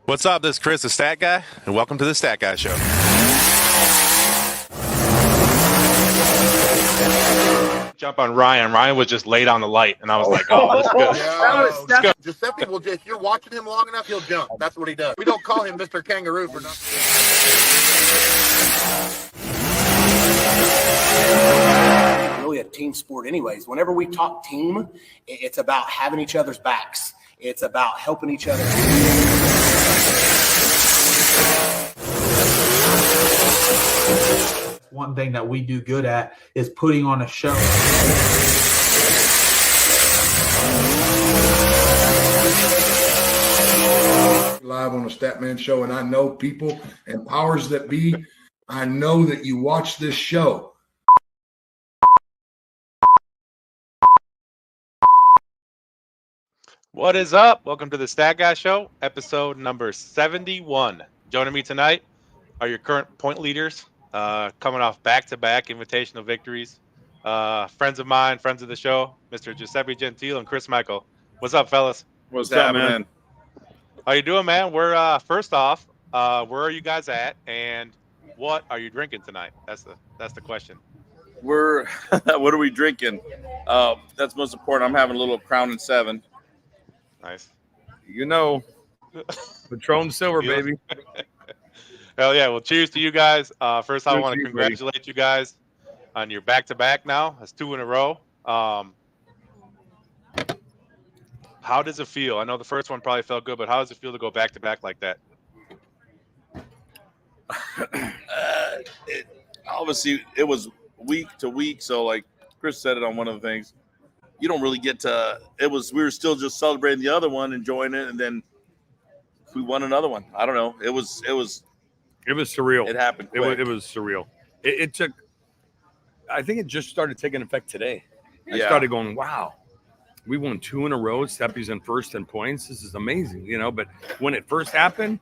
What's up? This is Chris, the Stat Guy, and welcome to the Stat Guy Show. Jump on Ryan. Ryan was just laid on the light, and I was like, oh, that's good. Let's go. Giuseppe will just, if you're watching him long enough, he'll jump. That's what he does. We don't call him Mr. Kangaroo for nothing. Really a team sport anyways. Whenever we talk team, it's about having each other's backs. It's about helping each other. One thing that we do good at is putting on a show. Live on the Statman Show, and I know people and powers that be, I know that you watch this show. What is up? Welcome to the Stat Guy Show, episode number 71. Joining me tonight are your current point leaders, coming off back-to-back invitational victories. Friends of mine, friends of the show, Mr. Giuseppe Gentile and Chris Michael. What's up, fellas? What's up, man? How you doing, man? We're first off, where are you guys at, and what are you drinking tonight? That's the question. What are we drinking? That's most important. I'm having a little Crown and 7. Nice. You know, Patron Silver, baby. Hell yeah. Well, cheers to you guys. First, I want to congratulate you guys on your back-to-back now. That's 2 in a row. How does it feel? I know the first one probably felt good, but how does it feel to go back-to-back like that? Obviously, it was week to week. So, like Chris said it on one of the things, you don't really get to. We were still just celebrating the other one, enjoying it, and then we won another one. I don't know. It was surreal. It happened quick. It was surreal. It took. I think it just started taking effect today. I started going, wow, we won 2 in a row. Steppies in first in points. This is amazing, you know. But when it first happened,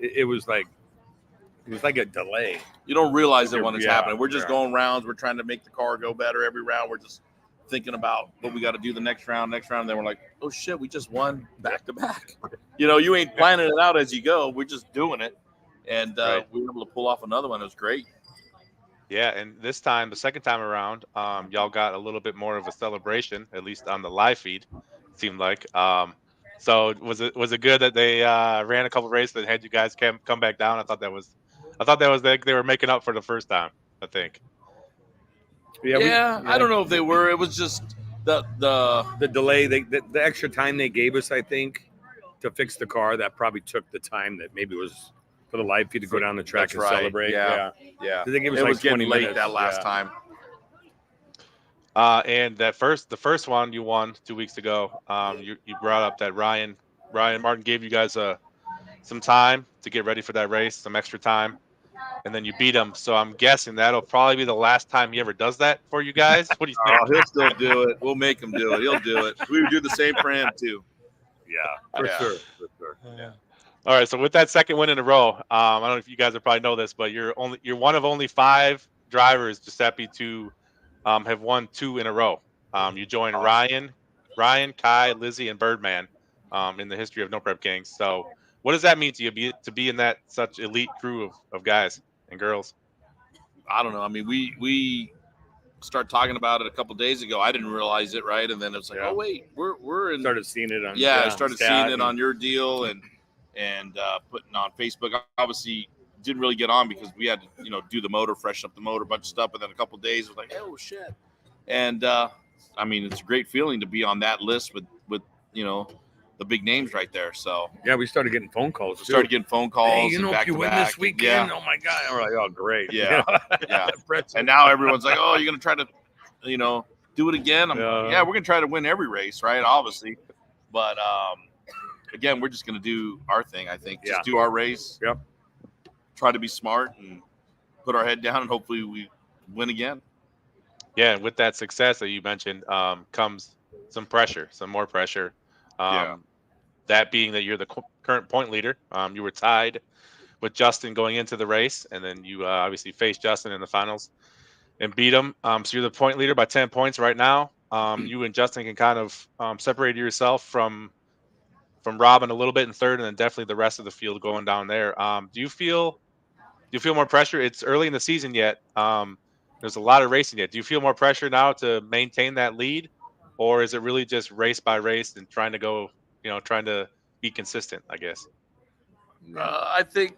it was like a delay. You don't realize it when it's happening. We're just going rounds. We're trying to make the car go better every round. We're just thinking about what we got to do the next round. And then we're like, oh shit, we just won back to back. You know, you ain't planning it out as you go. We're just doing it. And we were able to pull off another one. It was great. Yeah, and this time, the second time around, y'all got a little bit more of a celebration, at least on the live feed, it seemed like. So was it good that they ran a couple races that had you guys come back down? I thought that was they were making up for the first time, I think. Yeah, I don't know if they were. It was just the delay, the extra time they gave us, I think, to fix the car. That probably took the time that maybe was for the live feed to go down the track and celebrate. Yeah. They gave us it like was getting 20 late minutes. that last time. And the first one you won 2 weeks ago. You brought up that Ryan Martin gave you guys some time to get ready for that race, some extra time. And then you beat him. So I'm guessing that'll probably be the last time he ever does that for you guys. What do you think? He'll still do it. We'll make him do it. He'll do it. We would do the same for him too. Yeah, for sure. Yeah. All right. So with that second win in a row, I don't know if you guys will probably know this, but you're one of only 5 drivers, Giuseppe, to have won 2 in a row. You joined Ryan, Kai, Lizzie, and Birdman in the history of No Prep Kings. So what does that mean to you to be in that such elite crew of guys and girls? I don't know. I mean, we started talking about it a couple days ago. I didn't realize it, right? And then it's like, oh wait, we're in. Started seeing it on. I started seeing it on your deal and putting on Facebook. Obviously, didn't really get on because we had to do the motor, freshen up the motor, a bunch of stuff. And then a couple of days, it was like, oh shit. And I mean, it's a great feeling to be on that list with the big names right there. So yeah, we started getting phone calls. Hey, if you win this weekend, oh my god! We're like, oh great. Yeah. And now everyone's like, oh, you're gonna try to, do it again. We're gonna try to win every race, right? Obviously, but again, we're just gonna do our thing. I think just do our race. Yep. Try to be smart and put our head down, and hopefully we win again. Yeah, and with that success that you mentioned comes some more pressure. That being that you're the current point leader. You were tied with Justin going into the race, and then you obviously faced Justin in the finals and beat him. So you're the point leader by 10 points right now. You and Justin can kind of separate yourself from Robin a little bit in third, and then definitely the rest of the field going down there. Do you feel more pressure? It's early in the season yet. There's a lot of racing yet. Do you feel more pressure now to maintain that lead, or is it really just race by race and trying to be consistent, I guess? I think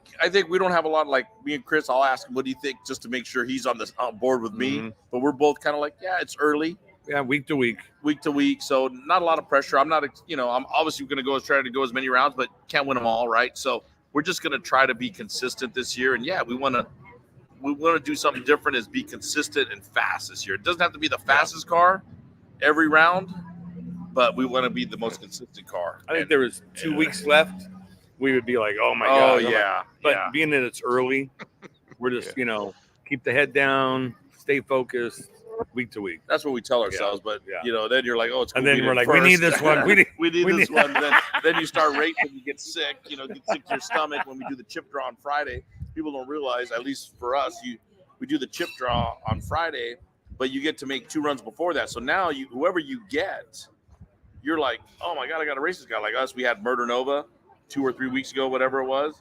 we don't have a lot. Like me and Chris, I'll ask him, "What do you think?" just to make sure he's on board with me. But we're both kind of like, "Yeah, it's early." Yeah, week to week. So not a lot of pressure. I'm not, I'm obviously going to try to go as many rounds, but can't win them all, right? So we're just going to try to be consistent this year. And yeah, we want to do something different, is be consistent and fast this year. It doesn't have to be the fastest car every round, but we want to be the most consistent car. I think there was 2 weeks left. We would be like, oh my Oh God. yeah. But being that it's early, we're just, keep the head down, stay focused week to week. That's what we tell ourselves. But then you're like, oh, it's cool. And then we're like, we need this one. We need this one. Then you start racing, you get sick, get sick to your stomach. When we do the chip draw on Friday, people don't realize, at least for us, we do the chip draw on Friday, but you get to make 2 runs before that. So now whoever you get, you're like, oh my God, I got to race this guy. Like us, we had Murder Nova 2 or 3 weeks ago, whatever it was.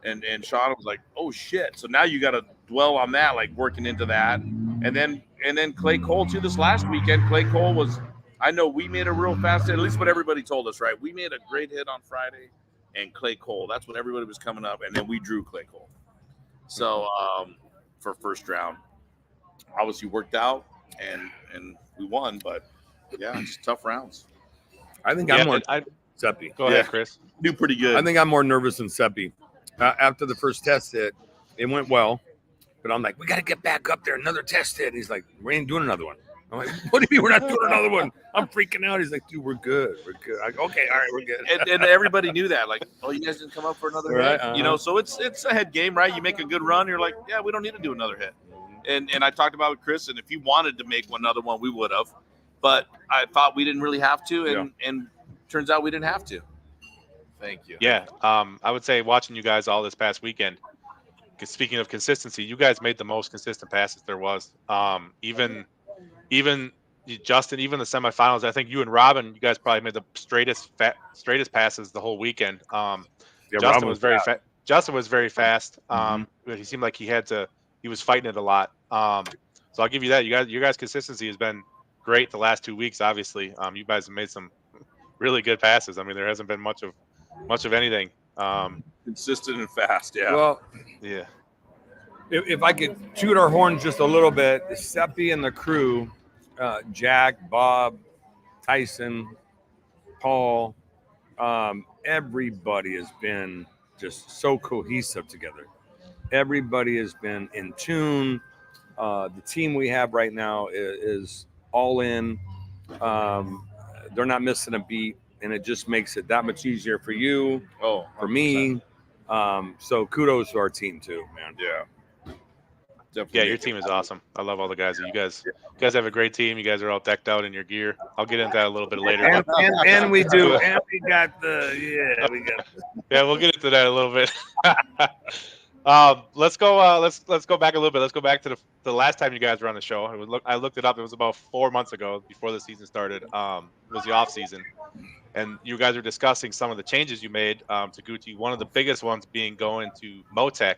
And Sean was like, oh shit. So now you got to dwell on that, like working into that. And then Clay Cole too, this last weekend. Clay Cole was, I know we made a real fast hit, at least what everybody told us, right? We made a great hit on Friday, and Clay Cole, that's when everybody was coming up. And then we drew Clay Cole. So for first round, obviously worked out and we won, but yeah, it's tough rounds. I think I'm more Seppi. Go ahead, Chris. Do pretty good. I think I'm more nervous than Seppi. After the first test hit, it went well, but I'm like, we got to get back up there, another test hit. And he's like, we ain't doing another one. I'm like, what do you mean we're not doing another one? I'm freaking out. He's like, dude, we're good. We're good. I go, okay, all right, we're good. And everybody knew that. Like, oh, you guys didn't come up for another hit. So it's a head game, right? You make a good run, you're like, yeah, we don't need to do another hit. And I talked about it with Chris, and if he wanted to make another one, we would have. But I thought we didn't really have to, and turns out we didn't have to. Thank you. Yeah, I would say watching you guys all this past weekend, because speaking of consistency, you guys made the most consistent passes there was. Even Justin, even the semifinals, I think you and Robin, you guys probably made the straightest passes the whole weekend. Justin was very fast. Justin was very fast. He seemed like he was fighting it a lot. So I'll give you that. Your guys' consistency has been great the last 2 weeks. Obviously, you guys have made some really good passes. I mean, there hasn't been much of anything. Consistent and fast. Yeah. Well, yeah. If I could toot our horn just a little bit, Seppi and the crew, Jack, Bob, Tyson, Paul, everybody has been just so cohesive together. Everybody has been in tune. The team we have right now is all in. They're not missing a beat, and it just makes it that much easier for you, for me. So kudos to our team too, man. Yeah. Definitely. Yeah, your team is awesome. I love all the guys. You guys have a great team. You guys are all decked out in your gear. I'll get into that a little bit later. And we do. And we got yeah, we'll get into that a little bit. Let's go. Let's go back a little bit. Let's go back to the last time you guys were on the show. I looked it up. It was about 4 months ago, before the season started. It was the off season, and you guys were discussing some of the changes you made to Gucci. One of the biggest ones being going to MoTeC.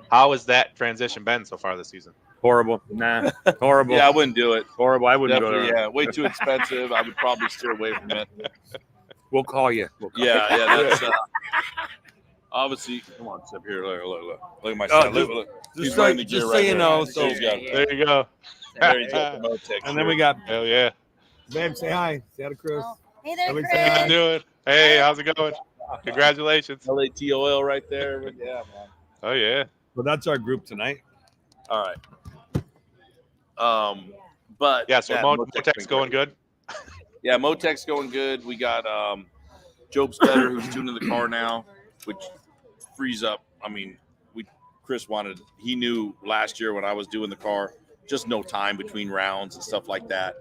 How has that transition been so far this season? Horrible. Nah, horrible. Yeah, I wouldn't do it. Horrible. I wouldn't go there. Yeah, way too expensive. I would probably steer away from it. We'll call you. Yeah, that's obviously. Come on, step here. Look at my son. Look. Just so you know. So there you go. There he's got the MoTeC. And then we got. Hell yeah. Babe, say hi. Say hi to Chris. Oh, hey there, Chris. How you doing? Hey, how's it going? Congratulations. LAT oil right there. Yeah, man. Oh yeah. Well, that's our group tonight. All right. But yeah, so MoTeC's going good. Yeah, MoTeC's going good. We got Job Stetter, who's tuning the car now, which frees up. I mean, Chris he knew last year when I was doing the car, just no time between rounds and stuff like that.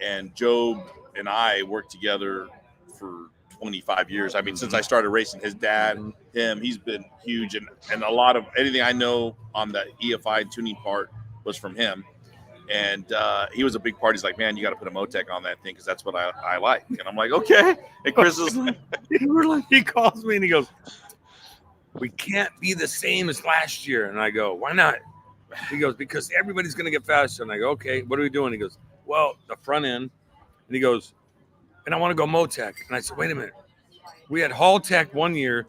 And Job and I worked together for 25 years. I mean, since I started racing, his dad, he's been huge. And a lot of anything I know on the EFI tuning part was from him. And he was a big part. He's like, man, you got to put a MoTeC on that thing because that's what I like. And I'm like, okay. And Chris is like, he calls me and he goes, we can't be the same as last year. And I go, why not? He goes, because everybody's going to get faster. And I go, okay, what are we doing? He goes, well, the front end. And he goes, and I want to go MoTeC. And I said, wait a minute. We had Hall Tech one year.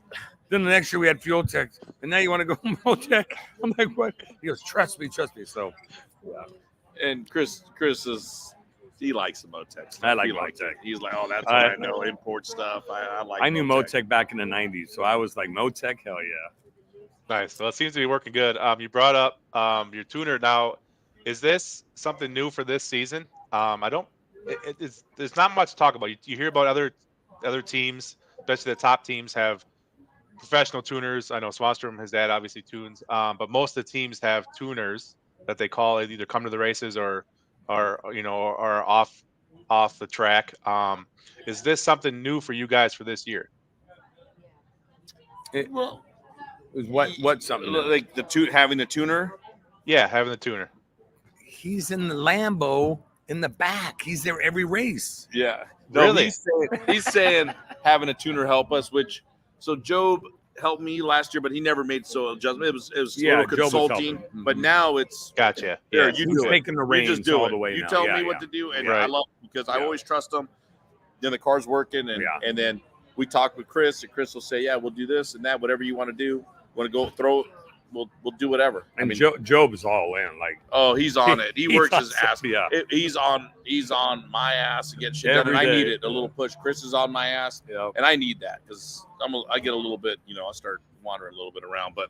Then the next year we had Fuel Tech. And now you want to go MoTeC? I'm like, what? He goes, trust me. So, yeah. And Chris he likes the MoTeC stuff. I like he likes MoTeC. it. He's like, oh, that's what I know, import stuff. I like. I knew MoTeC. MoTeC back in the 90s. So I was like, MoTeC, hell yeah. Nice. Well, it seems to be working good. You brought up your tuner. Now, is this something new for this season? There's not much to talk about. You hear about other teams, especially the top teams, have professional tuners. I know Swanstrom, his dad, obviously tunes, but most of the teams have tuners that they call it, either come to the races or off the track. Is this something new for you guys for this year? Well, What's something new? like having the tuner? Yeah, having the tuner. He's in the Lambo in the back. He's there every race. Yeah. Really? He's saying having a tuner help us, so Job helped me last year, but he never made adjustment. It was a Yeah, little Job was consulting, helping. but now it's Gotcha. here, Yeah. you He's do it. taking the You reins just do all it. the way You now. tell Yeah, me yeah. what to do, and Right. I love it because I Yeah. always trust him. Then the car's working, and then we talk with Chris, and Chris will say, yeah, we'll do this and that, whatever you want to do. Want to go throw it, we'll do whatever. And Job's all in. Like, Oh, he's on it. He works his awesome. ass. Yeah. He's on my ass to get shit done, Every and I day. need it. A little push. Chris is on my ass, Yeah. and I need that because I get a little bit, I start wandering a little bit around. But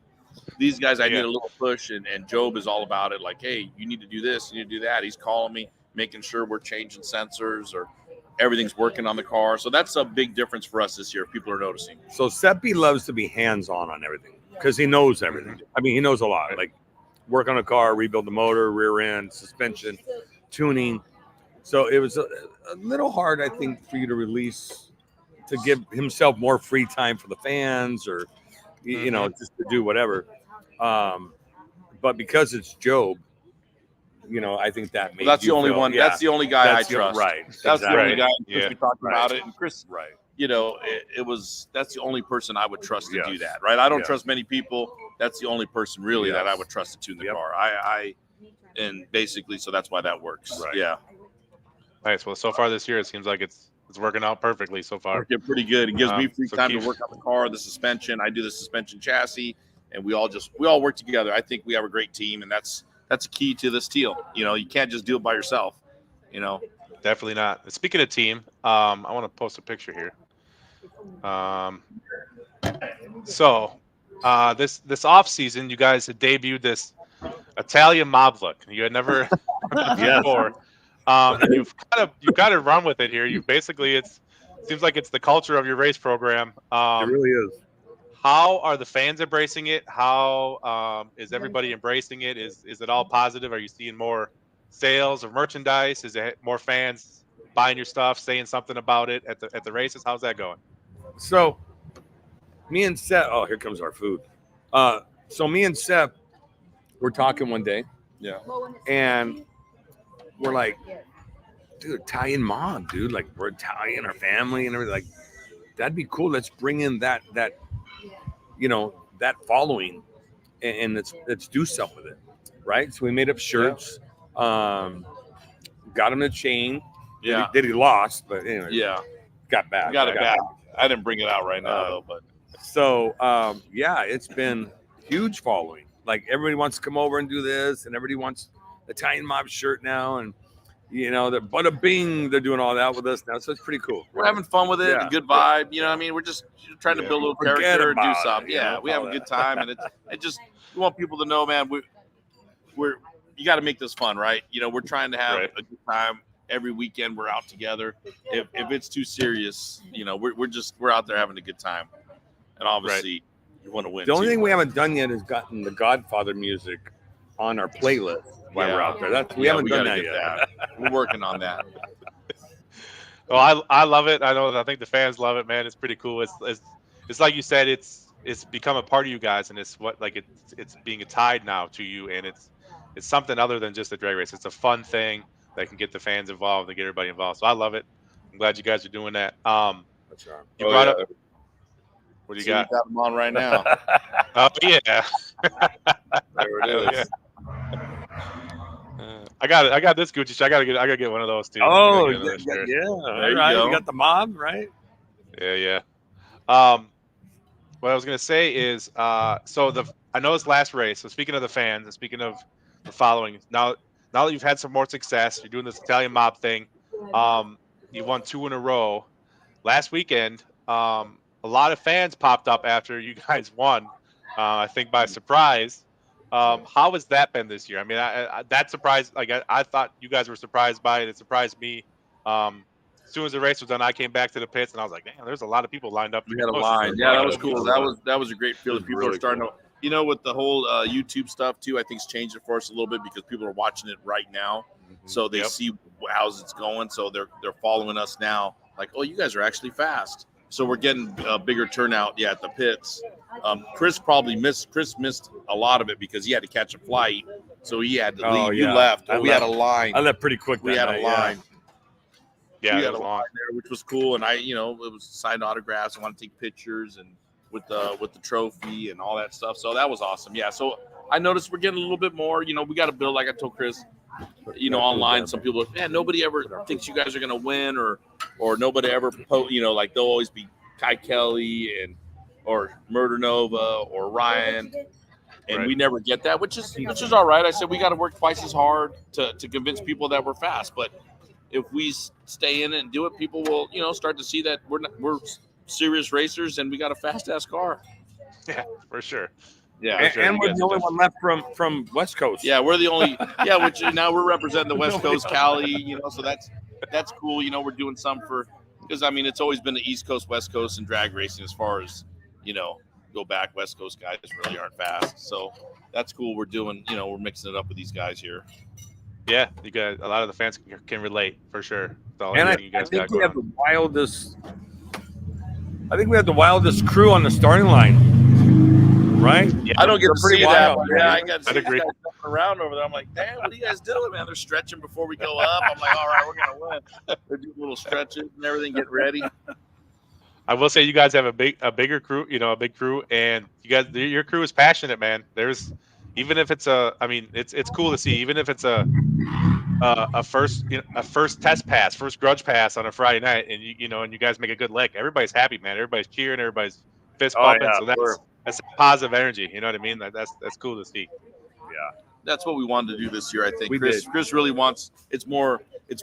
these guys, I need a little push, and Job is all about it. Like, hey, you need to do this, you need to do that. He's calling me, making sure we're changing sensors or everything's working on the car. So that's a big difference for us this year. People are noticing. So Seppi loves to be hands-on on everything because he knows everything. I mean, he knows a lot. Like work on a car, rebuild the motor, rear end, suspension, tuning. So it was a little hard, I think, for you to release, to give himself more free time for the fans or, just to do whatever. But because it's Job, I think that made That's the you only feel- one. yeah, That's the only guy I that's trust. right. That's the only Exactly. guy. Chris, Yeah. we talked Right. about it, and Chris, Right. that's the only person I would trust to Yes. do that. Right? I don't Yes. trust many people. That's the only person really that I would trust to tune the Yep. car. And basically, so that's why that works. Right. Yeah. Nice. Well, so far this year, it seems like it's working out perfectly so far. Working pretty good. It gives me free So time keep- to work on the car, the suspension. I do the suspension chassis, and we all work together. I think we have a great team, and that's a key to this deal. You can't just do it by yourself. Definitely not. Speaking of team, I want to post a picture here. This off season, you guys had debuted this Italian mob look. You had never before. And you've kind of run with it here. You basically, it seems like it's the culture of your race program. It really is. How are the fans embracing it? How is everybody embracing it? Is it all positive? Are you seeing more sales of merchandise? Is it more fans buying your stuff, saying something about it at the races? How's that going? So me and Seth, oh, here comes our food. So me and Seth were talking one day. Yeah. And we're like, dude, Italian mob, dude. Like, we're Italian, our family and everything. Like, that'd be cool. Let's bring in that following and let's do something with it. Right. So we made up shirts, got him a chain. Yeah. That he lost, but anyway, Yeah. got back. I got it back. I didn't bring it out right now, though, but. So, it's been huge following. Like, everybody wants to come over and do this, and everybody wants the Italian mob shirt now. And, the bada bing, they're doing all that with us now. So it's pretty cool. We're having fun with it, Yeah. a good vibe. You know what I mean? We're just trying to build a little Forget character and do about it, something. Yeah, we have a good time. And we want people to know, man, you got to make this fun, right? We're trying to have Right. a good time. Every weekend we're out together. If it's too serious, we're out there having a good time. And obviously you want to win. The only too. thing we haven't done yet is gotten the Godfather music on our playlist while we're out there. We haven't done gotta that get yet. We're working on that. Well, I love it. I think the fans love it, man. It's pretty cool. It's like you said, it's become a part of you guys, and it's being tied now to you, and it's something other than just a drag race. It's a fun thing that can get the fans involved and get everybody involved. So I love it. I'm glad you guys are doing that. You brought up. What do you See, got? we got them on right now. Oh yeah. There it is. I got this Gucci. I gotta get one of those too. Oh, I gotta get another shirt. There you right. go. We got the mob, right? Yeah. What I was gonna say is, so I know it's last race. So speaking of the fans and speaking of the following, now that you've had some more success, you're doing this Italian mob thing. You won 2 in a row. Last weekend, a lot of fans popped up after you guys won. I think by surprise. How has that been this year? I mean, that surprised. Like I thought you guys were surprised by it. It surprised me. As soon as the race was done, I came back to the pits and I was like, "Damn, there's a lot of people lined up." We had a line. Yeah, that was cool. That was a great feeling. People are starting to, you know, with the whole YouTube stuff too. I think it's changed it for us a little bit because people are watching it right now, so they see how's it's going. So they're following us now. Like, oh, you guys are actually fast. So we're getting a bigger turnout, at the pits. Chris missed a lot of it because he had to catch a flight, so he had to leave. You left. We had a line. I left pretty quick. We had a line. Yeah, we it had was a long. line there, which was cool. And it was signed autographs. I want to take pictures and with the trophy and all that stuff. So that was awesome. Yeah. So I noticed we're getting a little bit more. We got to build, like I told Chris. Online, some people, man, nobody ever thinks you guys are going to win, or nobody ever, like they'll always be Kai Kelly or Murder Nova or Ryan, and we never get that, which is all right. I said we got to work twice as hard to convince people that we're fast, but if we stay in it and do it, people will, start to see that we're serious racers and we got a fast ass car. Yeah, for sure. Yeah, and we're the only one left from West Coast. Yeah, we're the only. Yeah, which now we're representing the West Coast, Cali. So that's cool. We're doing some because it's always been the East Coast, West Coast, and drag racing as far as go back. West Coast guys really aren't fast, so that's cool. We're doing we're mixing it up with these guys here. Yeah, you guys. A lot of the fans can relate for sure. And I think we have the wildest. I think we have the wildest crew on the starting line. Right? Yeah, I don't get to see that. Yeah, I got to see agree. guys jumping around over there. I'm like, damn, what are you guys doing, man? They're stretching before we go up. I'm like, all right, we're gonna win. They're doing little stretches and everything, get ready. I will say you guys have a bigger crew, a big crew, and your crew is passionate, man. There's even if it's it's cool to see, even if it's a first test pass, first grudge pass on a Friday night, and you guys make a good lick. Everybody's happy, man. Everybody's cheering, everybody's fist pumping. So that's positive energy. You know what I mean? That's cool to see. Yeah, that's what we wanted to do this year. I think Chris really wants. It's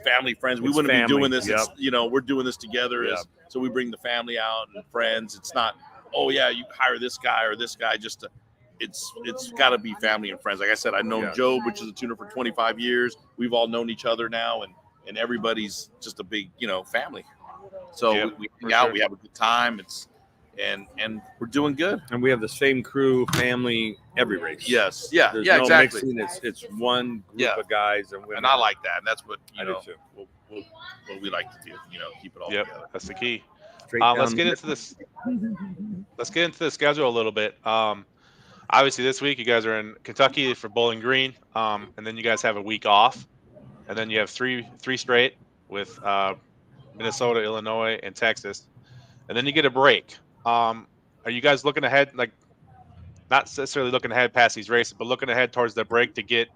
family, friends. We wouldn't be doing this. It's, we're doing this together. So we bring the family out and friends. It's not. Oh yeah, you hire this guy or this guy just to. It's got to be family and friends. Like I said, I've known Joe, which is a tuner for 25 years. We've all known each other now, and everybody's just a big family. So we hang out. Sure. We have a good time. And we're doing good. And we have the same crew, family, every race. Yes. Yeah. There's no exactly. Mixing. It's one group of guys and women. And I like that. And that's what what we like to do. Keep it all together. That's the key. Let's get into this. Let's get into the schedule a little bit. Obviously, this week you guys are in Kentucky for Bowling Green, and then you guys have a week off, and then you have three straight with Minnesota, Illinois, and Texas, and then you get a break. Are you guys looking ahead, like not necessarily looking ahead past these races, but looking ahead towards the break to get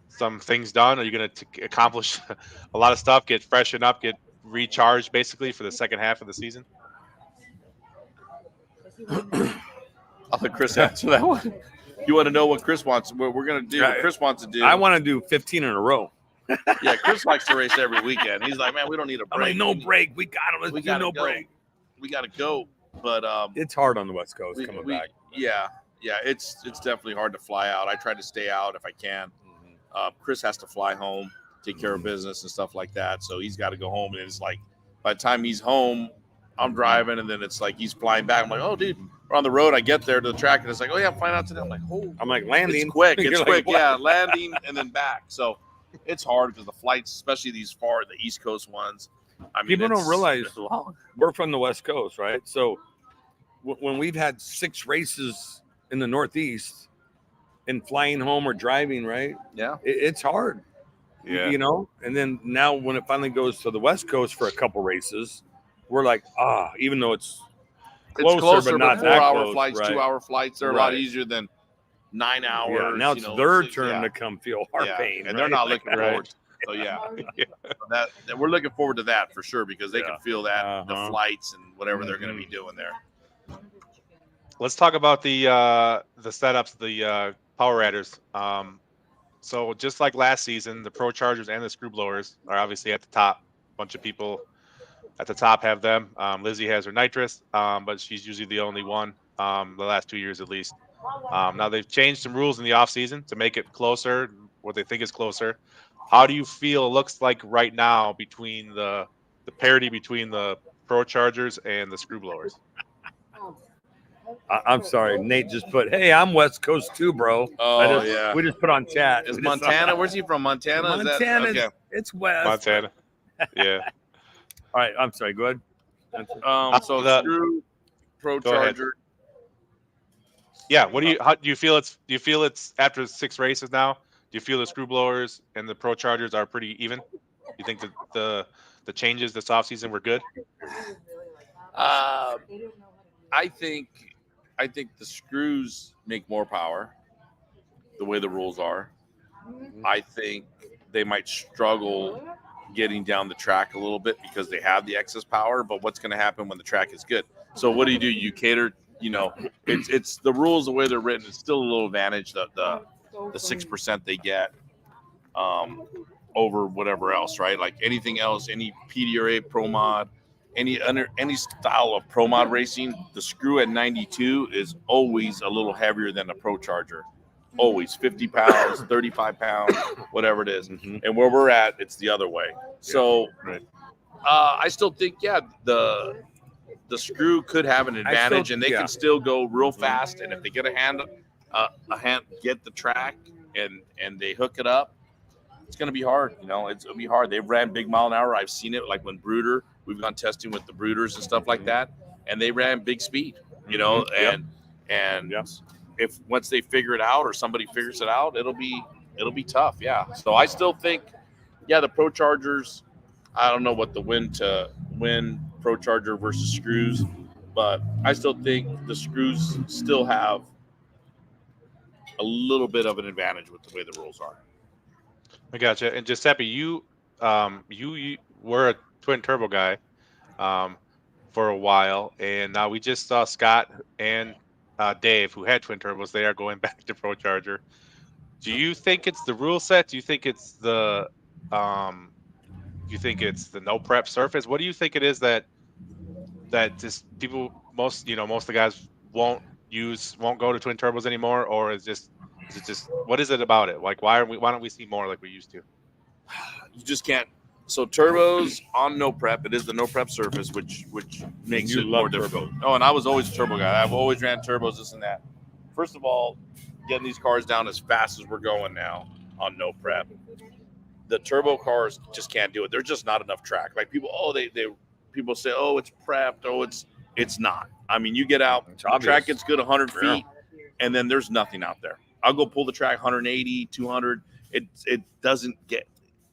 some things done? Are you going to accomplish a lot of stuff, get freshened up, get recharged basically for the second half of the season? I'll let Chris answer that one. You want to know what Chris wants? What we're going to do? What Chris wants to do? I want to do 15 in a row. Yeah, Chris likes to race every weekend. He's like, man, we don't need a break. I'm like, no break. We got him. Let's do no break. We got to go. But it's hard on the West Coast coming back. Yeah, it's definitely hard to fly out. I try to stay out if I can. Chris has to fly home, take care of business and stuff like that. So he's got to go home, and it's like by the time he's home, I'm driving, and then it's like he's flying back. I'm like, oh, dude, we're on the road. I get there to the track, and it's like, oh yeah, I'm flying out today. I'm like, oh, I'm like landing. It's quick. It's quick. Like, yeah, landing and then back. So it's hard because the flights, especially the East Coast ones. I mean, people don't realize we're from the West Coast, right? So when we've had 6 races in the Northeast, and flying home or driving, right? Yeah. It's hard. Yeah. You know, and then now when it finally goes to the West Coast for a couple races, we're like, even though it's closer, but not that 4-hour close, flights, right. 2-hour flights, they're a lot Right. easier than 9 hours. Yeah, now it's their turn to come feel our pain, and right? they're not looking Right. forward to it. So that we're looking forward to that for sure, because they can feel that the flights and whatever they're going to be doing there. Let's talk about the setups, the power adders. So just like last season, the prochargers and the screw blowers are obviously at the top. A bunch of people at the top have them. Lizzie has her nitrous, but she's usually the only one, the last 2 years at least. Now they've changed some rules in the off season to make it closer, what they think is closer. How do you feel it looks like right now between the parity between the prochargers and the screw blowers? I'm sorry, Nate just put, "Hey, I'm West Coast too, bro." Oh, we just put on chat. Is Montana? Where's he from? Montana? Montana. Is that, okay. It's West. Montana. Yeah. All right, I'm sorry. Go ahead. So the- screw procharger. Yeah. How do you feel it's after 6 races now? Do you feel the screw blowers and the prochargers are pretty even? You think that the changes this offseason were good? I think the screws make more power the way the rules are. I think they might struggle getting down the track a little bit because they have the excess power, but what's going to happen when the track is good? So what do? You cater, it's the rules, the way they're written, it's still a little advantage that the 6% they get over whatever else, right? Like anything else, any PDRA Pro Mod, any style of Pro Mod racing, the screw at 92 is always a little heavier than the Procharger. Always 50 pounds, 35 pounds, whatever it is. And where we're at, it's the other way. So I still think, the screw could have an advantage, and they can still go real fast. And if they get a hand, get the track and they hook it up, it's going to be hard. It's going to be hard. They've ran big mile an hour. I've seen it, like when Brooder, we've gone testing with the Brooders and stuff like that, and they ran big speed, and if once they figure it out or somebody figures it out, it'll be tough. Yeah. So I still think, the Prochargers, I don't know what the win Procharger versus screws, but I still think the screws still have a little bit of an advantage with the way the rules are. I gotcha. And Giuseppe, you were a twin turbo guy for a while, and now we just saw Scott and Dave, who had twin turbos. They are going back to Procharger. Do you think it's the rule set? Do you think it's the no prep surface? What do you think it is that just people, most of the guys won't go to twin turbos anymore, or is it just what is it about it? Like why don't we see more like we used to? You just can't. So turbos on no prep, it is the no prep surface, which makes it more difficult. Oh, and I was always a turbo guy. I've always ran turbos, this and that. First of all, getting these cars down as fast as we're going now on no prep, the turbo cars just can't do it. There's just not enough track. Like people, people say, oh, it's prepped. Oh, it's not. I mean, you get out, the track gets good 100 feet, and then there's nothing out there. I'll go pull the track 180, 200. It doesn't get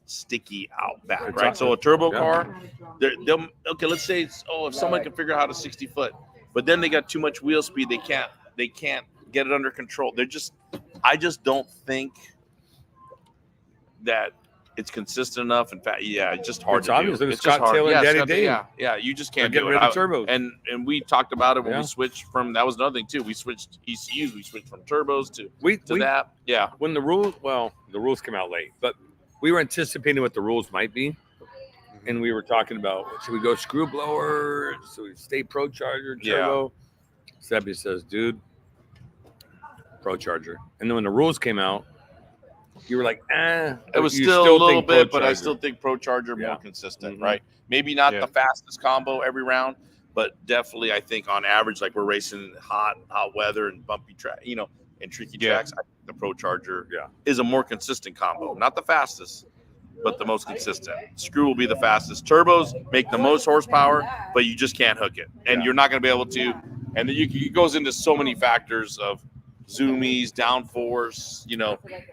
sticky out back, right? So a turbo car, let's say if someone can figure out how to 60 foot, but then they got too much wheel speed, they can't get it under control. I just don't think that it's consistent enough. In fact, it's just hard to do. It's Scott just hard. Taylor and Daddy Dave. Yeah, you just can't get do rid it. of turbos. And we talked about it when we switched from. That was another thing too. We switched ECUs. We switched from turbos to that. Yeah. When the rules came out late, but we were anticipating what the rules might be, and we were talking about, should we go screw blower? Should we stay Procharger, turbo? Sebby says, dude, Procharger. And then when the rules came out, you were like, it was still a little bit, but I still think Procharger more consistent, right? Maybe not the fastest combo every round, but definitely I think on average, like we're racing hot weather and bumpy track, and tricky tracks, I think the Procharger is a more consistent combo. Not the fastest, but the most consistent. Screw will be the fastest. Turbos make the most horsepower, but you just can't hook it. And you're not going to be able to. And then it goes into so many factors of zoomies, downforce,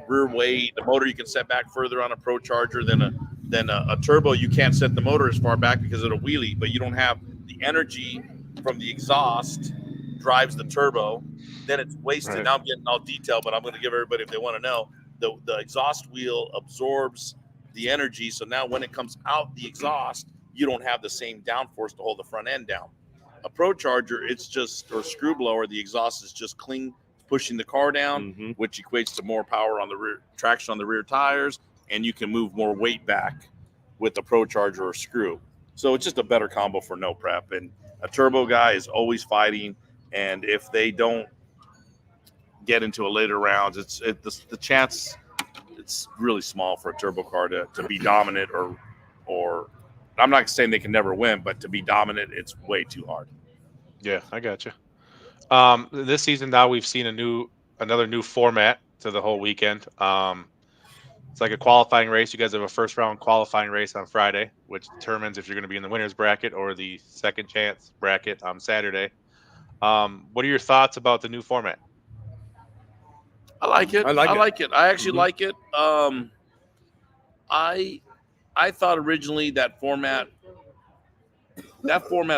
rear weight. The motor you can set back further on a procharger than a turbo. You can't set the motor as far back because it'll wheelie, but you don't have the energy from the exhaust drives the turbo. Then it's wasted. Right. Now I'm getting all detailed, but I'm going to give everybody, if they want to know, the exhaust wheel absorbs the energy. So now when it comes out the exhaust, you don't have the same downforce to hold the front end down. A procharger, or screw blower, the exhaust is just clean, pushing the car down, which equates to more power on the rear, traction on the rear tires, and you can move more weight back with the procharger or screw. So it's just a better combo for no prep. And a turbo guy is always fighting, and if they don't get into a later rounds, the chance, it's really small for a turbo car to be dominant or I'm not saying they can never win, but to be dominant, it's way too hard. Yeah, I got you. This season now we've seen another new format to the whole weekend. It's like a qualifying race. You guys have a first round qualifying race on Friday, which determines if you're going to be in the winner's bracket or the second chance bracket on Saturday. What are your thoughts about the new format? I like it. I actually like it. I thought originally that format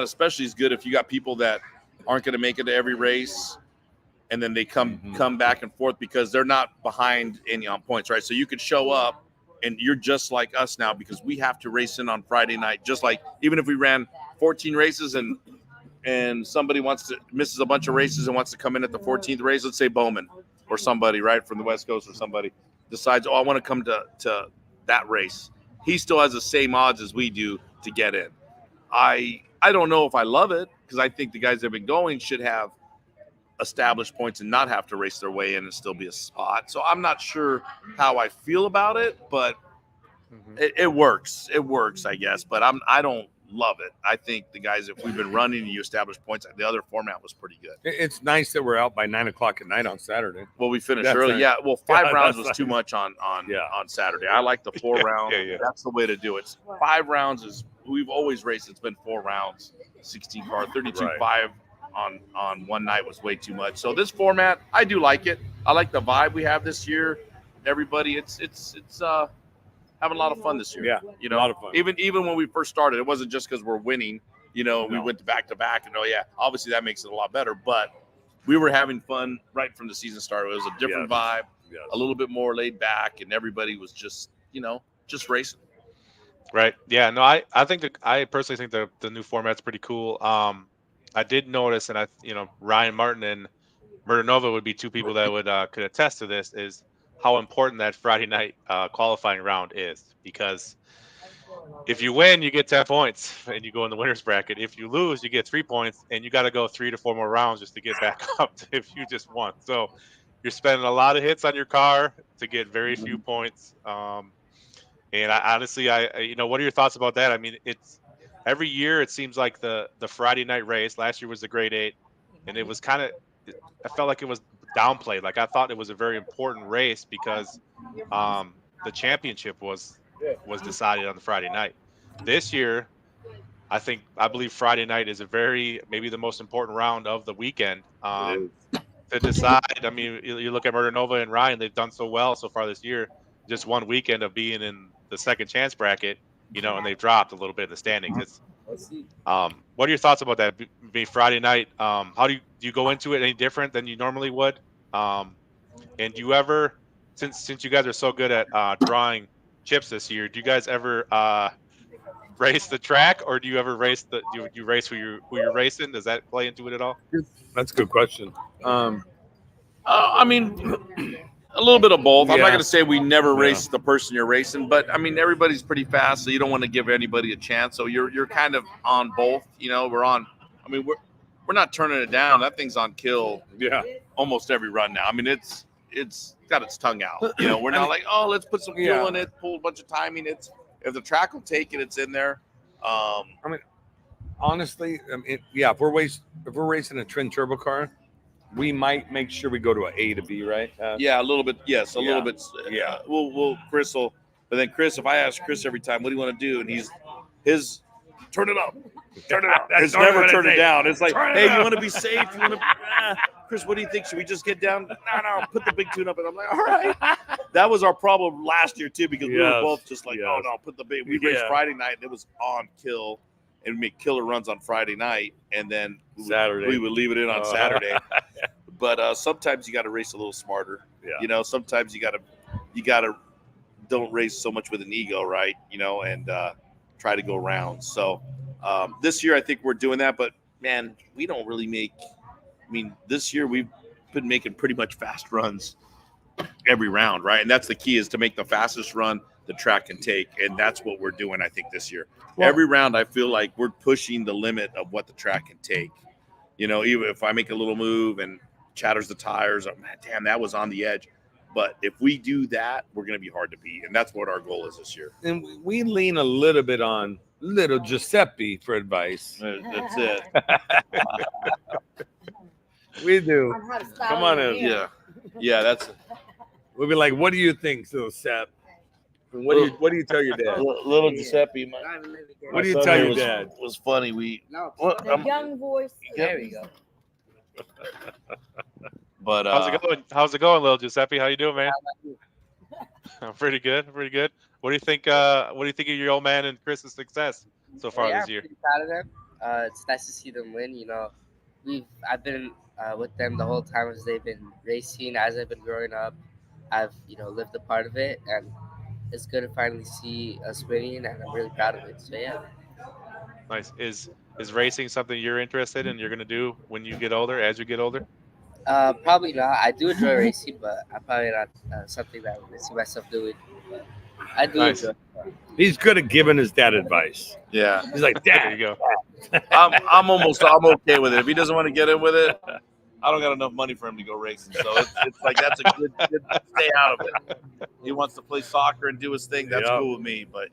especially is good if you got people that aren't going to make it to every race, and then they come back and forth because they're not behind any on points, right? So you could show up and you're just like us now because we have to race in on Friday night. Just like even if we ran 14 races and somebody misses a bunch of races and wants to come in at the 14th race, let's say Bowman or somebody right from the West Coast or somebody decides, I want to come to that race. He still has the same odds as we do to get in. I don't know if I love it because I think the guys that have been going should have established points and not have to race their way in and still be a spot. So I'm not sure how I feel about it, but it works. It works, I guess. But I don't love it. I think the guys, if we've been running and you establish points, the other format was pretty good. It's nice that we're out by 9:00 at night on Saturday. Well, we finished That's early. nice. Yeah. Well, 5 rounds was nice. too much on Saturday. I like the 4 rounds. Yeah. That's the way to do it. 5 rounds is we've always raced. It's been 4 rounds, 16 car, 32.5 on one night was way too much. So this format, I do like it. I like the vibe we have this year. Everybody, it's having a lot of fun this year. Yeah, a lot of fun. Even when we first started, it wasn't just because we're winning. We went to back and obviously that makes it a lot better. But we were having fun right from the season started. It was a different vibe, a little bit more laid back, and everybody was just racing. Right. Yeah. No, I personally think the new format's pretty cool. I did notice, and Ryan Martin and Murdanova would be 2 people that would could attest to this, is how important that Friday night qualifying round is, because if you win, you get 10 points and you go in the winner's bracket. If you lose, you get 3 points, and you got to go 3 to 4 more rounds just to get back up to if you just won. So you're spending a lot of hits on your car to get very few points. And I honestly, what are your thoughts about that? I mean, it's every year it seems like the Friday night race. Last year was the Grade 8, and it was I felt like it was downplayed. Like I thought it was a very important race because the championship was decided on the Friday night. This year, I believe Friday night is maybe the most important round of the weekend to decide. I mean, you look at Murdanova and Ryan; they've done so well so far this year. Just one weekend of being in the second chance bracket, and they've dropped a little bit in the standings. What are your thoughts about that? Being Friday night, how do you go into it any different than you normally would? And do you ever, since you guys are so good at drawing chips this year, do you guys ever race the track, or do you ever race you race who you're racing? Does that play into it at all? That's a good question. I mean, a little bit of both. I'm not Yeah. going to say we never race the person you're racing, but I mean, everybody's pretty fast, so you don't want to give anybody a chance. So you're kind of on both. We're on. I mean, we're not turning it down. That thing's on kill. Yeah. Almost every run now. I mean, it's got its tongue out. We're not like, oh, let's put some fuel in it, pull a bunch of timing. If the track will take it, it's in there. Honestly, if we're racing a twin turbo car, we might make sure we go to an A to B, right? Yeah, a little bit. Yes, a little bit. Yeah. We'll Chris will. But then Chris, if I ask Chris every time, what do you want to do? And his turn it up. Turn it up. It's never turn it down. It's like, hey, you want to be safe? You want to Chris, what do you think? Should we just get down? No, put the big tune up. And I'm like, all right. That was our problem last year too, because we were both just like, oh no, put the big. We raced Friday night and it was on kill, and we make killer runs on Friday night, and then we would leave it in on Saturday. But sometimes you got to race a little smarter. Yeah. You know, sometimes you gotta don't race so much with an ego, right? You know, and try to go rounds. So this year I think we're doing that, but man, we don't really make. I mean, this year we've been making pretty much fast runs every round, right? And that's the key, is to make the fastest run the track can take, and that's what we're doing, I think, this year. Well, every round I feel like we're pushing the limit of what the track can take. You know, even if I make a little move and chatters the tires, oh, man, damn, that was on the edge. But if we do that, we're going to be hard to beat, and that's what our goal is this year. And we lean a little bit on little Giuseppe for advice. That's it. We do. Come on in. Yeah. That's. We'll be like, "What do you think, Giuseppe? What do you tell your dad?" Little Giuseppe. What do you tell your dad? Was funny. Young voice. There we go. But how's it going, little Giuseppe? How you doing, man? I'm pretty good. What do you think? What do you think of your old man and Chris's success so far this year? I'm pretty proud of them. It's nice to see them win. You know, I've been with them the whole time as they've been racing. As I've been growing up, I've lived a part of it, and it's good to finally see us winning, and I'm really proud of it. So yeah. Nice. Is racing something you're interested in? You're gonna do when you get older? As you get older? Probably not. I do enjoy racing, but I'm probably not something that I see myself doing. But I do enjoy it. He's good at giving his dad advice. Yeah. He's like, Dad. There you go. I'm okay with it. If he doesn't want to get in with it, I don't got enough money for him to go racing. So it's like, that's a good stay out of it. He wants to play soccer and do his thing. That's cool with me. But,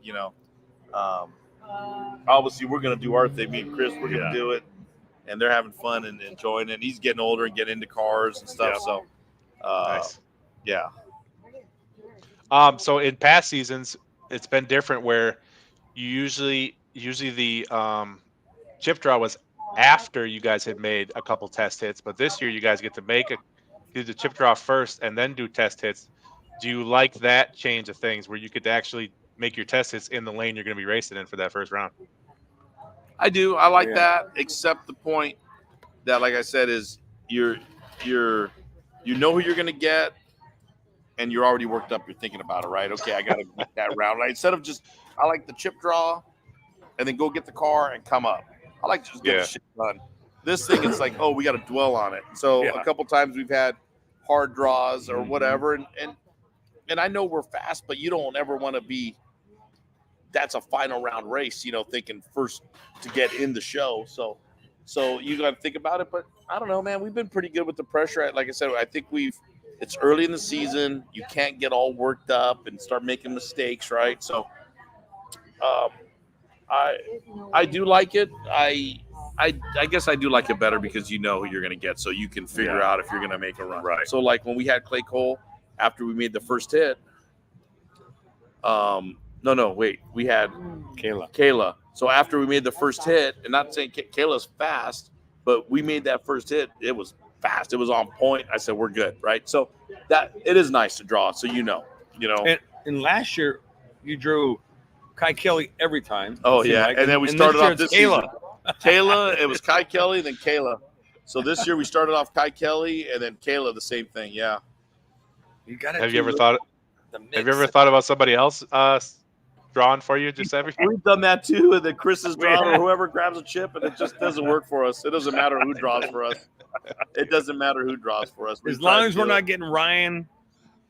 obviously we're going to do our thing. Me and Chris, we're going to do it. And they're having fun and enjoying it. And he's getting older and getting into cars and stuff. So, nice. Yeah. So in past seasons, it's been different where you usually the chip draw was after you guys had made a couple test hits, but this year you guys get to do the chip draw first and then do test hits. Do you like that change of things where you could actually make your test hits in the lane you're going to be racing in for that first round? I do. I like that, except the point that, like I said, is you know who you're going to get, and you're already worked up. You're thinking about it, right? Okay, I got to get that round. Right? Instead of I like the chip draw, and then go get the car and come up. I like to just get the shit done. This thing, it's like, oh, we got to dwell on it. So a couple times we've had hard draws or whatever, and I know we're fast, but you don't ever want to be. That's a final round race, thinking first to get in the show. So you got to think about it. But I don't know, man. We've been pretty good with the pressure. Like I said, I think it's early in the season. You can't get all worked up and start making mistakes, right? So I do like it. I guess I do like it better because you know who you're going to get, so you can figure out if you're going to make a run. Right. So like when we had Clay Cole after we made the first hit, we had Kayla. So after we made the first hit, and not saying Kayla's fast, but we made that first hit, it was fast. It was on point. I said, we're good, right? So that it is nice to draw. So And last year you drew Kai Kelly every time. Oh yeah, and then we started off this season. Kayla, it was Kai Kelly, then Kayla. So this year we started off Kai Kelly and then Kayla, the same thing. Yeah. Have you ever thought about somebody else drawing for you, Giuseppe? We've done that too, and then Chris is drawing, or whoever grabs a chip, and it just doesn't work for us. It doesn't matter who draws for us. It doesn't matter who draws for us. As long as we're not getting Ryan,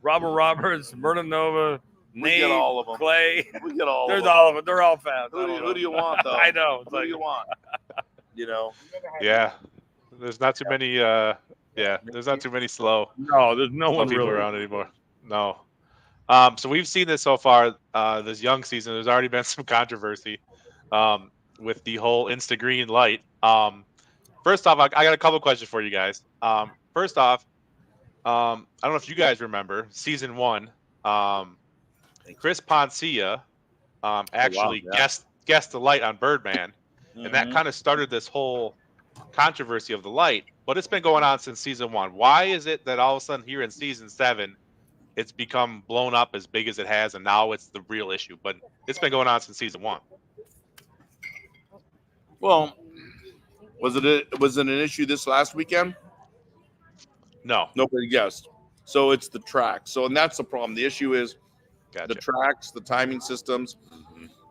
Robert Roberts, Berta Nova, Nate, get all of them. Clay. We get all There's of them. all of them. They're all fast. Who do you want, though? I know. Who do you want? Yeah. There's not too many. There's not too many slow. No, there's no one people really around anymore. No. So we've seen this so far this young season. There's already been some controversy with the whole Insta green light. First off, I got a couple questions for you guys. First off, I don't know if you guys remember season 1. Chris Poncia guessed the light on Birdman, and that kind of started this whole controversy of the light, but it's been going on since season 1. Why is it that all of a sudden here in season 7, it's become blown up as big as it has, and now it's the real issue? But it's been going on since season 1. Well, was it an issue this last weekend? No. Nobody guessed. So it's the tracks. So, and that's the problem. The issue is Gotcha. the tracks, the timing systems.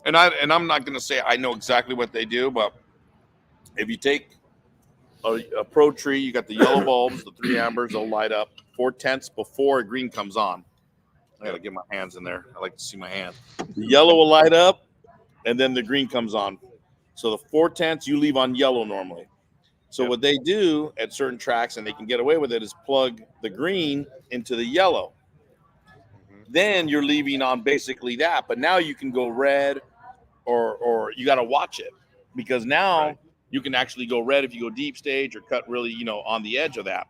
And I'm not going to say I know exactly what they do, but if you take a pro tree, you got the yellow bulbs, the 3 ambers, they'll light up 4/10 before a green comes on. I got to get my hands in there. I like to see my hands. The yellow will light up, and then the green comes on. So the 4/10 you leave on yellow normally. So what they do at certain tracks, and they can get away with it, is plug the green into the yellow. Then you're leaving on basically that. But now you can go red, or you got to watch it, because now you can actually go red if you go deep stage or cut really, on the edge of that.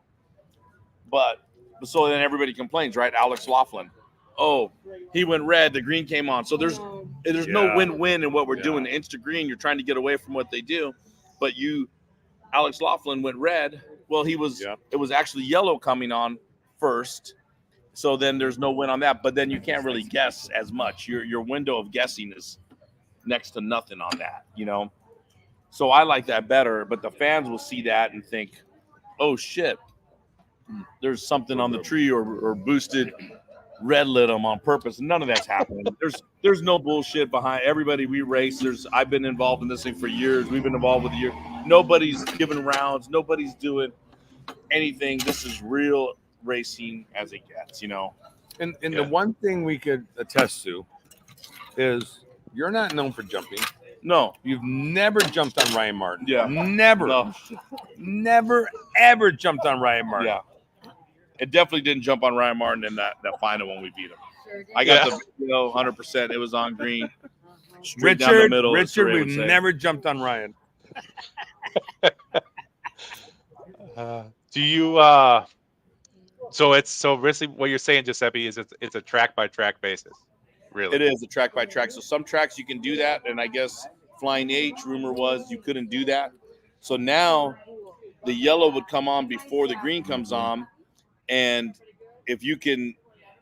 But so then everybody complains, right? Alex Laughlin, oh, he went red, the green came on. So there's no win-win in what we're doing. The Insta green, you're trying to get away from what they do, but Alex Laughlin went red. Well, it was actually yellow coming on first. So then there's no win on that, but then you can't really guess as much. Your window of guessing is next to nothing on that, So I like that better, but the fans will see that and think, oh shit, there's something on the tree or boosted red lit them on purpose. None of that's happening. There's no bullshit behind everybody we race. I've been involved in this thing for years. We've been involved with years. Nobody's giving rounds. Nobody's doing anything. This is real racing as it gets, And the one thing we could attest to is you're not known for jumping. No. You've never jumped on Ryan Martin. Yeah. Never. No. Never, ever jumped on Ryan Martin. Yeah. It definitely didn't jump on Ryan Martin in that final when we beat him. I got the video 100%. It was on green. Straight down the middle. Richard, we've never jumped on Ryan. Do you so basically what you're saying, Giuseppe, is it's a track by track basis. Really? It is a track by track. So some tracks you can do that, and I guess Flying H, rumor was you couldn't do that. So now the yellow would come on before the green comes on, and if you can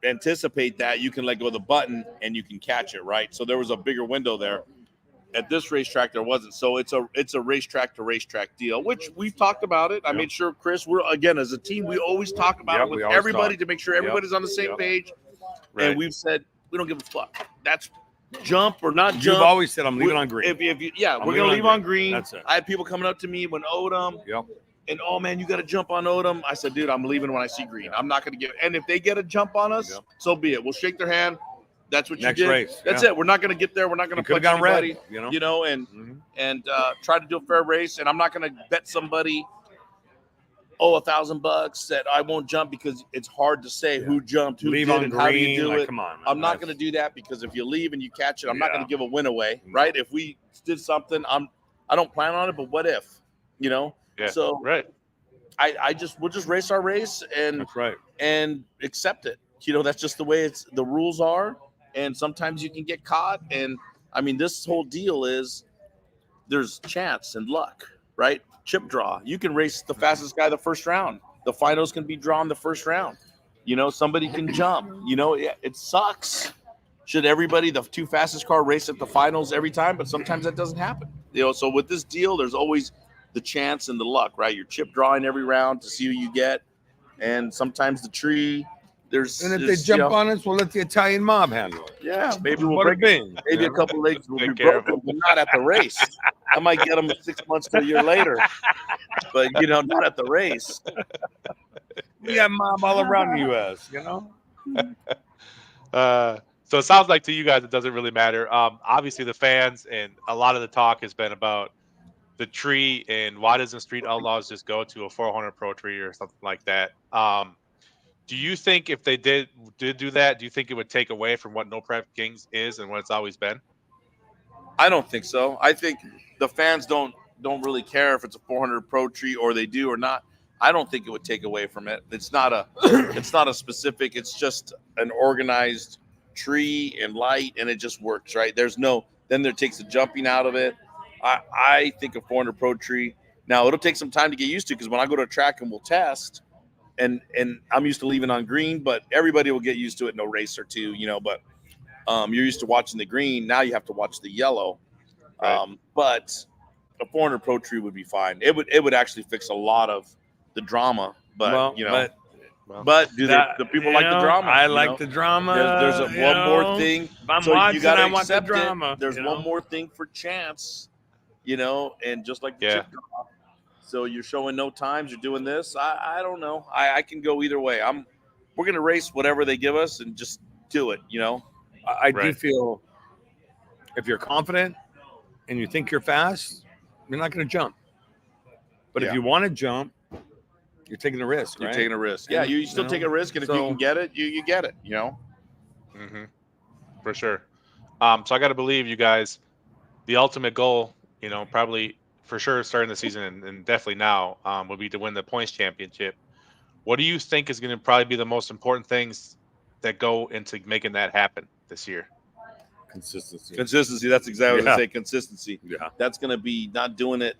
anticipate that, you can let go of the button and you can catch it, right? So there was a bigger window there. At this racetrack, there wasn't. So it's a racetrack to racetrack deal, which we've talked about it. I made sure, Chris, we're again as a team, we always talk about it with everybody to make sure everybody's on the same page. Right. And we've said we don't give a fuck. That's jump or not jump. You've always said I'm leaving on green. If we're gonna leave on green. That's it. I had people coming up to me when Odom. And oh man, you got to jump on Odom. I said, dude, I'm leaving when I see green. I'm not going to give. And if they get a jump on us, so be it. We'll shake their hand. That's what Next you did. race. That's it. We're not going to get there. We're not going to put anybody. Red, and try to do a fair race. And I'm not going to bet somebody $1,000 that I won't jump, because it's hard to say who jumped, who leave did, on and green. how do you do it. Come on, man. I'm not going to do that, because if you leave and you catch it, I'm not going to give a win away, right? If we did something, I don't plan on it, but what if, Yeah. So right. We'll just race our race and that's right, and accept it. That's just the way the rules are. And sometimes you can get caught. And I mean, this whole deal is there's chance and luck, right? Chip draw. You can race the fastest guy the first round. The finals can be drawn the first round. Somebody can jump. It sucks. Should everybody, the 2 fastest car, race at the finals every time? But sometimes that doesn't happen. So with this deal, there's always the chance and the luck, right? You're chip drawing every round to see who you get, and sometimes the tree. And if they jump on us, we'll let the Italian mob handle it. Yeah, maybe we'll break. Maybe a couple legs will be broken, but not at the race. I might get them 6 months to a year later, but not at the race. We have mob all around the U.S. So it sounds like to you guys it doesn't really matter. Obviously the fans and a lot of the talk has been about the tree and why doesn't Street Outlaws just go to a 400 Pro tree or something like that. Do you think if they did do that, do you think it would take away from what No Prep Kings is and what it's always been? I don't think so. I think the fans don't really care if it's a 400 Pro tree or they do or not. I don't think it would take away from it. It's not a specific. It's just an organized tree and light, and it just works, right? Then there takes the jumping out of it. I think a 400 Pro tree Now it'll take some time to get used to, because when I go to a track and we'll test, and I'm used to leaving on green, but everybody will get used to it in a race or two, you know. But you're used to watching the green. Now you have to watch the yellow. Right. But a 400 Pro tree would be fine. It would actually fix a lot of the drama. But Well, you know, Well, but do that- the people you like the know, drama? I you like know? the drama. There's you one more know. thing. If I'm So you watching, gotta I want the accept it. drama. There's you one know? more thing for chance, you know, and just like the Yeah. chip draw. So you're showing no times. You're doing this. I don't know. I can go either way. We're gonna race whatever they give us and just do it. You know. I do Right. feel if you're confident and you think you're fast, you're not going to jump. But Yeah. if you want to jump, you're taking a risk, You're right? taking a risk. Yeah, And, you still you take know, a risk, and if you so- can get it, you get it. You know. Mm-hmm. For sure. So I got to believe you guys, the ultimate goal, you know, probably for sure starting the season and definitely now, would be to win the points championship. What do you think is going to probably be the most important things that go into making that happen this year? Consistency. Consistency. That's exactly what I Yeah. say. Consistency. Yeah. That's going to be not doing it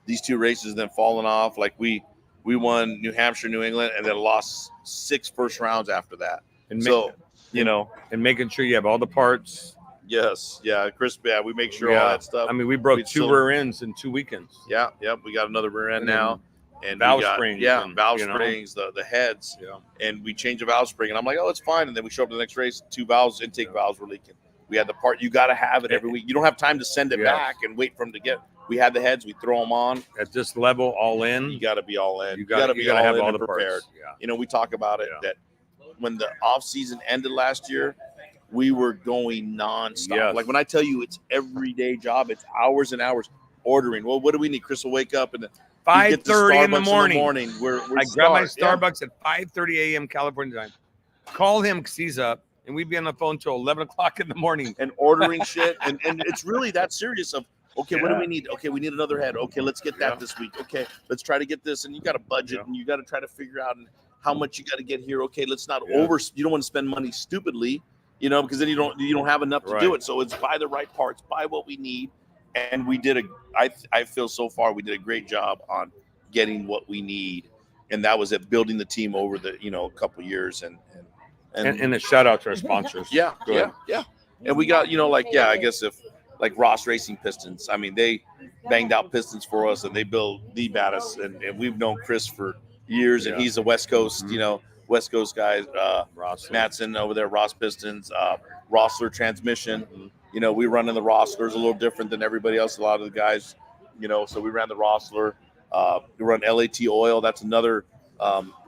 these two races, then falling off. Like we won New Hampshire, New England, and then lost 6 first rounds after that. And So, you know, and making sure you have all the parts. yes, yeah, Chris, yeah, we make sure all that stuff. I mean, we broke We 2 still- rear ends in 2 weekends. Yeah, yep, we got another rear end And then now. And valve we got, springs yeah, and, valve you know. springs, the heads, Yeah. and we changed the valve spring, and I'm like, oh, it's fine. And then we show up to the next race, 2 valves, intake valves were leaking. We had the part. You got to have it every week. You don't have time to send it Yeah. back and wait for them to get. We had the heads. We throw them on. At this level, all in, You got to be all in. you got to have all the prepared. parts. Yeah. You know, we talk about it Yeah. that when the off season ended last year, we were going nonstop. Yes. Like when I tell you, it's everyday job. It's hours and hours ordering. Well, what do we need? Chris will wake up and then we get to 5:30 in the Starbucks morning. We're I grab my start. Yeah. Starbucks at 5:30 a.m. California time. Call him because he's up, and we'd be on the phone till 11 o'clock in the morning. And ordering shit, and it's really that serious. Of okay, what do Yeah. we need? Okay, we need another head. Okay, let's get that Yeah. this week. Okay, let's try to get this, and you got a budget, Yeah. and you got to try to figure out how much you got to get here. Okay, let's not Yeah. You don't want to spend money stupidly, you know, because then you don't have enough to do Right. it. So it's buy the right parts, buy what we need, and we did I feel so far we did a great job on getting what we need, and that was at building the team over the a couple years and And a shout out to our sponsors. yeah, Good. yeah. And we got, I guess if like Ross Racing Pistons, I mean, they banged out pistons for us and they built the baddest. And we've known Chris for years and Yeah. he's a West Coast, West Coast guy, Ross. Matson over there, Ross Pistons, Rossler Transmission. We run in the Rosslers a little different than everybody else. A lot of the guys, so we ran the Rossler. We run LAT Oil. That's another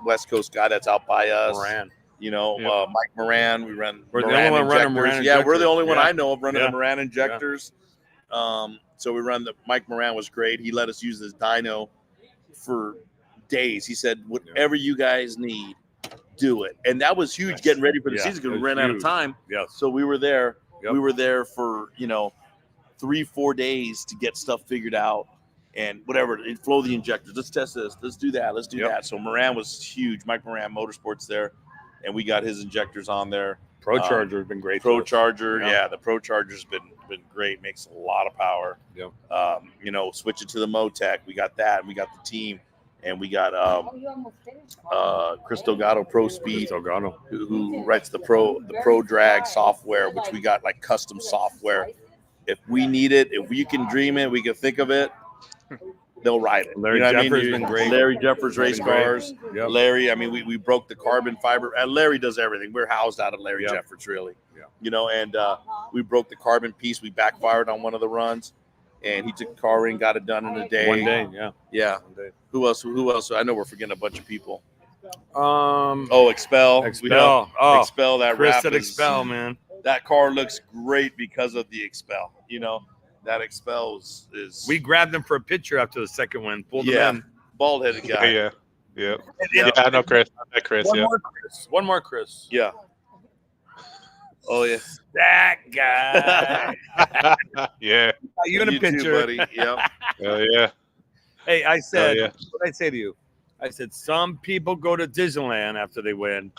West Coast guy that's out by us. Moran. Mike Moran. We run. We're the Moran only one running injectors. Moran Yeah, we're the injectors. only one Yeah. I know of running Yeah. the Moran injectors. So we run the Mike Moran was great. He let us use this dyno for days. He said, "Whatever you guys need, do it." And that was huge. Yes. Getting ready for the Yeah, season because it we was ran out of huge. time. Yes. So we were there. Yep. We were there for 3-4 days to get stuff figured out. And whatever, flow the injectors. Let's test this. Let's do that. Let's do Yep. that. So Moran was huge. Mike Moran Motorsports there, and we got his injectors on there. Procharger has been great. to us. Procharger, Yeah. yeah, the Procharger's been great. Makes a lot of power. Yep. Switch it to the MoTeC. We got that. And we got the team, and we got Chris Delgado Pro Speed, Delgado. who writes the Pro Drag software, which we got like custom software. If we need it, if you can dream it, we can think of it. They'll ride it. Larry what I mean? Jeffers been great. Larry Jeffers race Been great. cars. Yep. Larry, I mean, we broke the carbon fiber. Larry does everything. We're housed out of Larry Yep. Jeffers, really. Yeah. And we broke the carbon piece. We backfired on one of the runs, and he took the car in, got it done in a day. One day, yeah. Yeah. One day. Who else? I know we're forgetting a bunch of people. Um, Oh, Expel. Expel. Oh, Expel. That Chris wrap said is- Expel, man. That car looks great because of the Expel. That Expel is We grabbed him for a picture after the second one. Pulled yeah, him bald headed guy. Yeah. in. Yeah, I know Chris. I met Chris. One Yeah. more Chris. One more Chris. Yeah. Oh yeah. That guy. Yeah. You in a too, picture. buddy. Yep. Oh, yeah. Hey, I said, yeah. what did I say to you? I said, some people go to Disneyland after they win.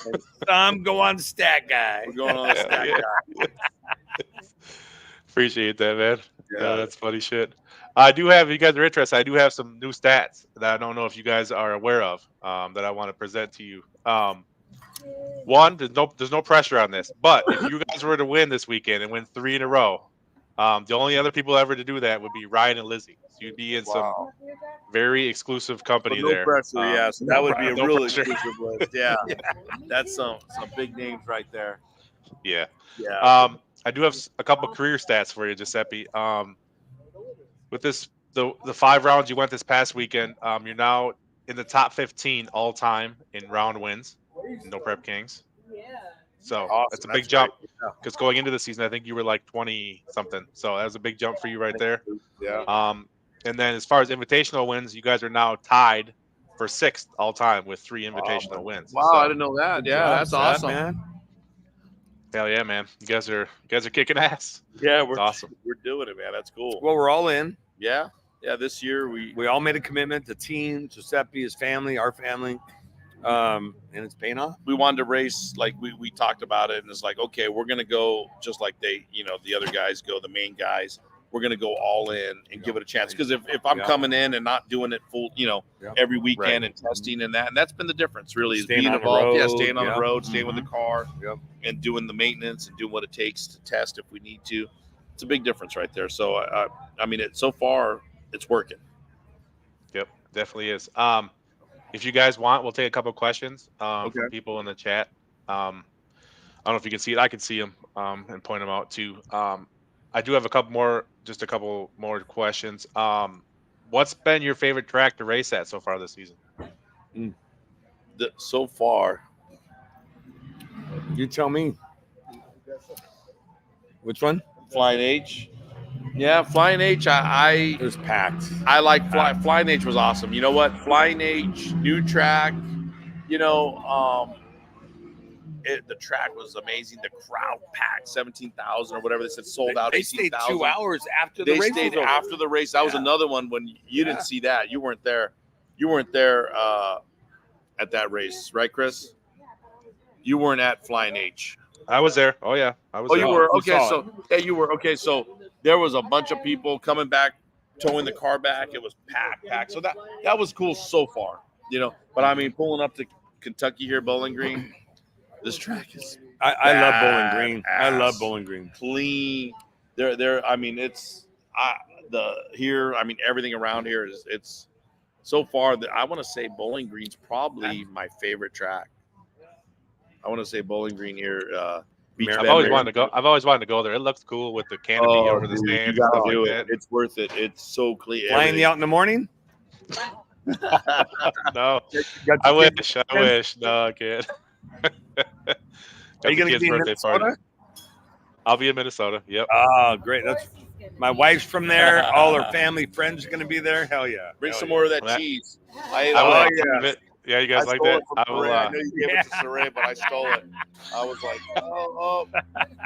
And some go on Stat Guy. We're going on the stack. Yeah. Appreciate that, man. Yeah. That's funny shit. I do have, if you guys are interested, I do have some new stats that I don't know if you guys are aware of, that I want to present to you. One, there's no pressure on this, but if you guys were to win this weekend and win 3 in a row, the only other people ever to do that would be Ryan and Lizzie. So you'd be in some very exclusive company no there. pressure, yeah. So that would be a no real pressure. exclusive list. Yeah. That's some big names right there. Yeah. Yeah. I do have a couple career stats for you, Giuseppe. With the 5 rounds you went this past weekend, you're now in the top 15 all time in round wins. No Prep Kings. So Awesome. that's a big That's jump. great. Yeah. Because going into the season, I think you were like 20 something. So that was a big jump for you right there. Yeah. And then as far as invitational wins, you guys are now tied for 6th all time with 3 invitational wins. Wow, So, I didn't know that. Yeah, that's awesome, man. hell yeah, man! You guys are kicking ass. Yeah, It's awesome. We're doing it, man. That's cool. Well, we're all in. Yeah. Yeah, this year we all made a commitment. The team, Giuseppe, his family, our family, and it's paying off. We wanted to race like we talked about it, and it's like, okay, we're gonna go just like they, the other guys go, the main guys. We're gonna go all in and give it a chance. Because if I'm coming in and not doing it full, every weekend and testing and that's been the difference, really, is Staying being on the involved. Yeah, road. staying on Yep. the road, staying with the car, Yep. and doing the maintenance and doing what it takes to test if we need to. It's a big difference right there. So I mean, so far it's working. Yep, definitely is. If you guys want, we'll take a couple questions from people in the chat. I don't know if you can see it. I can see them and point them out too. I do have a couple more questions. What's been your favorite track to race at so far this season? So far, You tell me. Which one? Flying H. Yeah, Flying H. It was packed. I like Flying H was awesome. You know what? Flying H, new track. The track was amazing. The crowd packed 17,000 or whatever they said, sold out. They stayed 18,000. 2 hours after the race. They stayed was over. after the race. That was another one when you didn't see that. You weren't there. You weren't there at that race, right, Chris? You weren't at Flying H. I was there. Oh yeah, I was. Oh, there. you were? You Okay, saw so you were. Okay, so there was a bunch of people coming back, towing the car back. It was packed. So that was cool so far, But I mean, pulling up to Kentucky here, Bowling Green, this track is I love Bowling Green. I badass. love Bowling Green. clean. There. I mean, everything around here it's so far that I want to say Bowling Green's probably my favorite track. I want to say Bowling Green here. Beach I've Bend always there. wanted to go. I've always wanted to go there. It looks cool with the canopy over the dude, stands. you and gotta stuff do like it. that. It's worth it. It's so clean. Flying you out in the morning? No, Got I your wish. I wish. No, I can't. Are you going to be in Minnesota? I'll be in Minnesota. Yep. Oh, great. That's my wife's from there. All her family, friends are going to be there. Hell yeah. Bring Hell some yeah. more of that Well, cheese. I ate I all will. that. Yeah, you guys I like stole that? it from I will. Saray. I know you gave it to Saray, but I stole it. I was like, oh.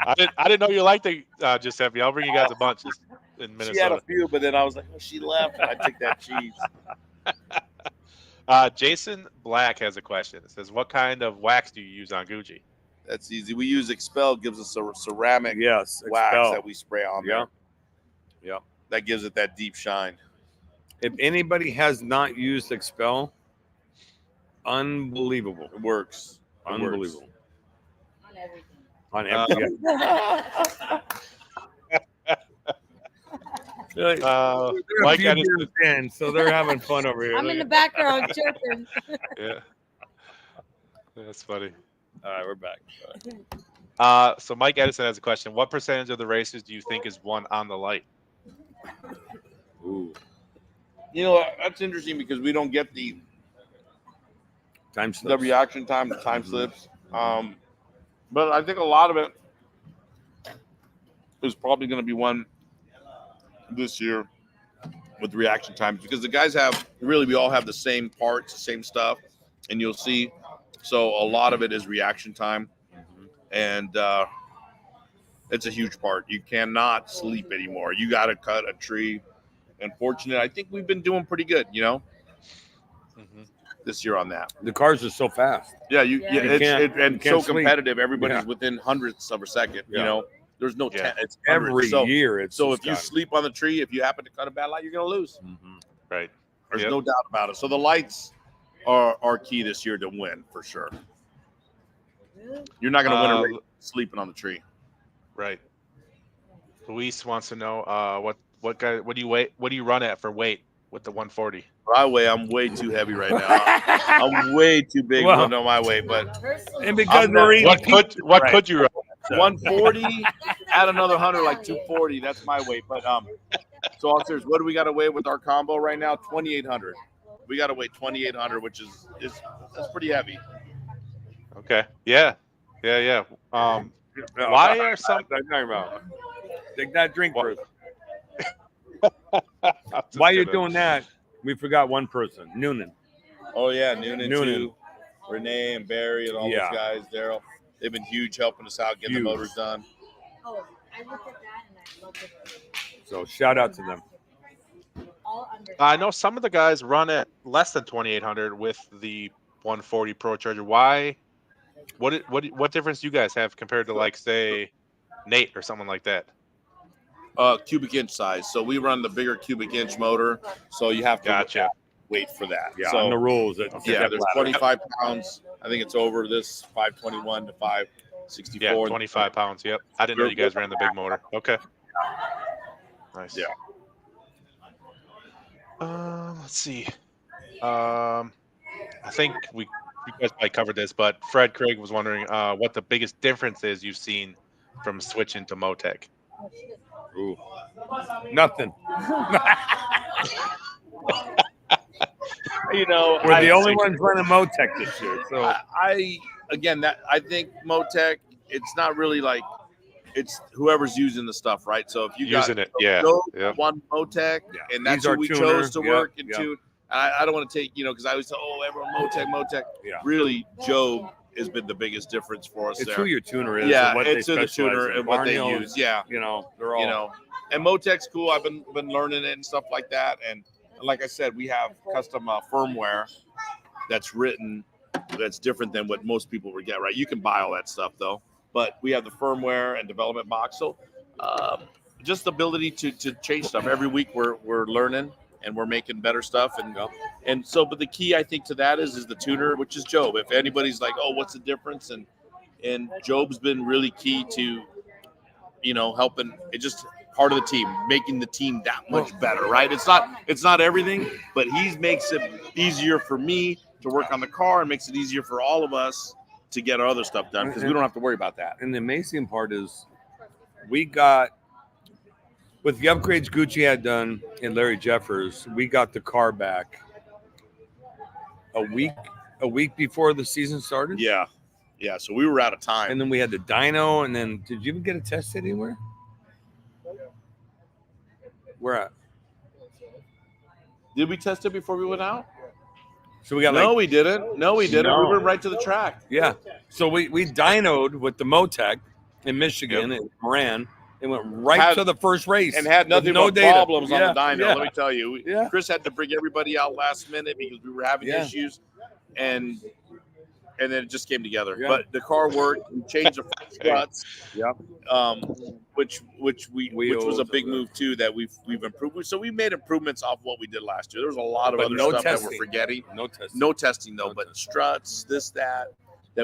I didn't know you liked it, Giuseppe. I'll bring you guys a bunch in She had Minnesota. a few, but then I was like, oh, she left. And I took that cheese. Jason Black has a question. It says, "What kind of wax do you use on Gucci?" That's easy. We use Expel. Gives us a ceramic Yes. wax Expel. that we spray on Yeah. there. Yeah. That gives it that deep shine. If anybody has not used Expel, unbelievable. It works. It Unbelievable. works. On everything. Mike Edison. In, so they're having fun over here. I'm in the background joking. Yeah, that's funny. All right, we're back. So Mike Edison has a question. What percentage of the races do you think is won on the light? Ooh. That's interesting because we don't get the Time the slips. reaction time, the time slips. But I think a lot of it is probably going to be won this year with reaction times because the guys we all have the same parts, the same stuff, and you'll see. So a lot of it is reaction time, and it's a huge part. You cannot sleep anymore. You got to cut a tree. And fortunately, I think we've been doing pretty good, this year on that. The cars are so fast. Yeah, You it's can't so sleep. competitive. Everybody's Yeah. within hundredths of a second, Yeah. There's no Yeah. it's Every so, year. It's so just if you gotten- sleep on the tree, if you happen to cut a bad light, you're gonna lose. Right. There's Yep. no doubt about it. So the lights are key this year to win for sure. You're not gonna win a race sleeping on the tree. Right. Luis wants to know what do you run at for weight with the 140? I'm way too heavy right now. I'm way too big Well, on my weight, but And because I'm we're not- eating What could you run? 140, add another 100, like 240. That's my weight. But so all serious, what do we got to weigh with our combo right now? 2,800. We got to weigh 2,800, which is that's pretty heavy. Okay. Yeah. Why are some Take that drink What- first. While you're doing that, we forgot one person, Noonan. Oh yeah, Noonan. Noonan. Too. Renee and Barry and all Yeah. those guys. Daryl, they've been huge helping us out, getting the Huge. motors done. Oh, I looked at that and I loved it. So shout out to them. All under. I know some of the guys run at less than 2,800 with the 140 procharger. Why? What difference do you guys have compared to, like, say, Nate or someone like that? Cubic inch size. So we run the bigger cubic inch motor. So you have to Gotcha. wait for that. Yeah, So, on the rules. yeah, there's 25 pounds. I think it's over this 521 to 564. Yeah, 25 pounds. Yep. I didn't know you guys ran the big motor. Okay. Nice. Yeah. Let's see. I think you guys probably covered this, but Fred Craig was wondering what the biggest difference is you've seen from switching to MoTeC. Ooh. Nothing. You know, We're the only ones running MoTeC this year. So I think MoTeC, it's not really like it's whoever's using the stuff, right? So if you Using it, yeah. Yep. one MoTeC, Yeah. and that's He's who our we tuner. chose to Yep, work and yep. tune. I don't want to take, because I always say, oh, everyone MoTeC. Yeah. Really, Joe has been the biggest difference for us it's there. who your tuner is. Yeah, and what it's they who the specialize tuner in. and what they Barney use. Yeah, they're all. and MoTeC's cool. I've been learning it and stuff like that. And like I said, we have custom firmware that's written that's different than what most people would get. Right? You can buy all that stuff though, but we have the firmware and development box. So just the ability to change stuff every week. We're learning and we're making better stuff. And so, but the key I think to that is the tuner, which is Job. If anybody's like, oh, what's the difference? And Job's been really key to, helping it, just part of the team, making the team that much better, right? It's not everything, but he makes it easier for me to work on the car and makes it easier for all of us to get our other stuff done because we don't have to worry about that. And the amazing part is we got, with the upgrades Gucci had done and Larry Jeffers, we got the car back a week before the season started. Yeah. So we were out of time. And then we had the dyno. And then did you even get it tested anywhere? Where at? Did we test it before we went out? So we got No, we didn't. No, we didn't. No. We went right to the track. Yeah. So we dynoed with the MoTeC in Michigan and Moran and went right to the first race. And had nothing no but data. problems on the dyno. Yeah. Let me tell you. Yeah. Chris had to bring everybody out last minute because we were having issues. And then it just came together. Yeah. But the car worked. We changed the struts. Yep. Which was a big move too that we've improved. So we made improvements off what we did last year. There was a lot of But other no stuff testing. that we're forgetting. No testing. No testing though, No but testing. struts, this, that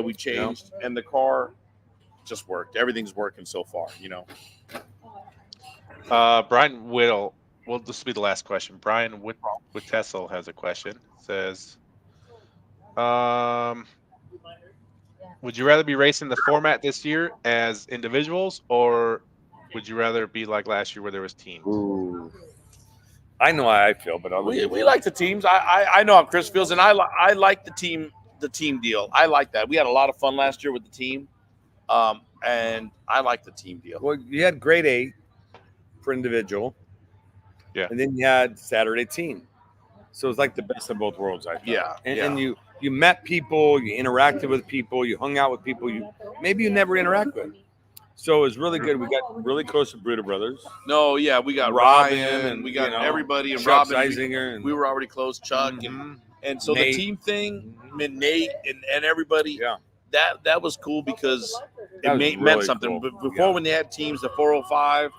we changed, and the car just worked. Everything's working so far, Brian Whittle. Well, this will be the last question. Brian with Tesla has a question. Says, would you rather be racing the format this year as individuals, or would you rather be like last year where there was teams? Ooh. I know how I feel, but we like the teams. I know how Chris feels, and I like the team deal. I like that. We had a lot of fun last year with the team, and I like the team deal. Well, you had grade 8 for individual. Yeah. And then you had Saturday team. So it's like the best of both worlds, I thought. Yeah. And you met people, you interacted with people, you hung out with people you never interact with. So it was really good. We got really close to Bruder Brothers. No, yeah, we got Robin Ryan, and we got everybody, and Chuck Robin. Zeisinger and We were already close, Chuck, and so Nate. the team thing, and Nate and everybody. Yeah. That was cool because That was meant really something. cool. But before, when they had teams, the 405,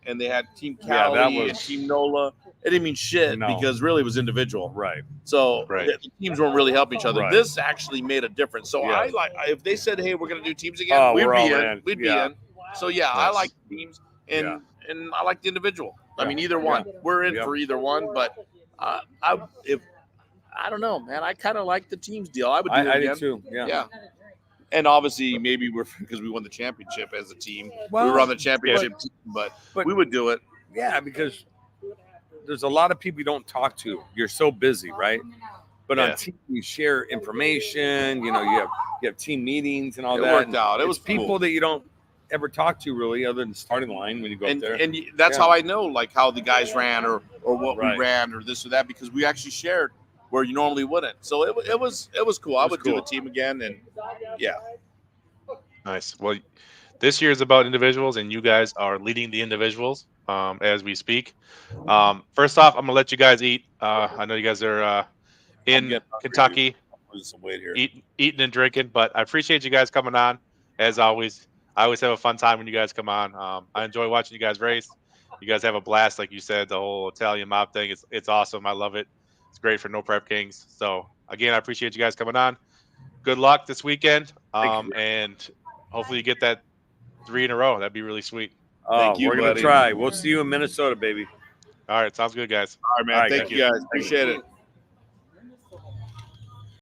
and they had Team Yeah, that Cali and was- Team NOLA, it didn't mean shit No. because really it was individual. Right. So Right. the teams weren't really helping each other. Right. This actually made a difference. So Yeah. if they said, "Hey, we're going to do teams again," Oh, we'd we're be all in. in. We'd be Yeah. in. So yeah, I Nice. like teams and I like the individual. I Yeah. mean, either one. We're in Yeah. for either one. But I don't know, man. I kind of like the teams deal. I would do it I again. did too. Yeah. Yeah. And obviously, maybe we're because we won the championship as a team. Well, we were on the championship team, but we would do it. Yeah, because there's a lot of people you don't talk to. You're so busy, right? But Yeah. on team, you share information. You know, you have team meetings and all It that. worked and out. It it's was people cool. that you don't ever talk to really, other than the starting line when you go up And there. that's Yeah. how I know like how the guys ran or what Right. we ran or this or that because we actually shared where you normally wouldn't. So it was cool. I would do cool. the team again and yeah. Nice. Well, this year is about individuals, and you guys are leading the individuals as we speak. First off, I'm gonna let you guys eat. I know you guys are in getting hungry, Kentucky Lose some weight here. eating and drinking, but I appreciate you guys coming on. As always, I always have a fun time when you guys come on. I enjoy watching you guys race. You guys have a blast, like you said. The whole Italian mob thing it's awesome. I love it. It's great for No Prep Kings. So again, I appreciate you guys coming on. Good luck this weekend, and hopefully you get that 3 in a row. That'd be really sweet. Thank you, We're gonna buddy. try. We'll see you in Minnesota, baby. All right, sounds good, guys. All right, man. All right, Thank you guys. Appreciate it.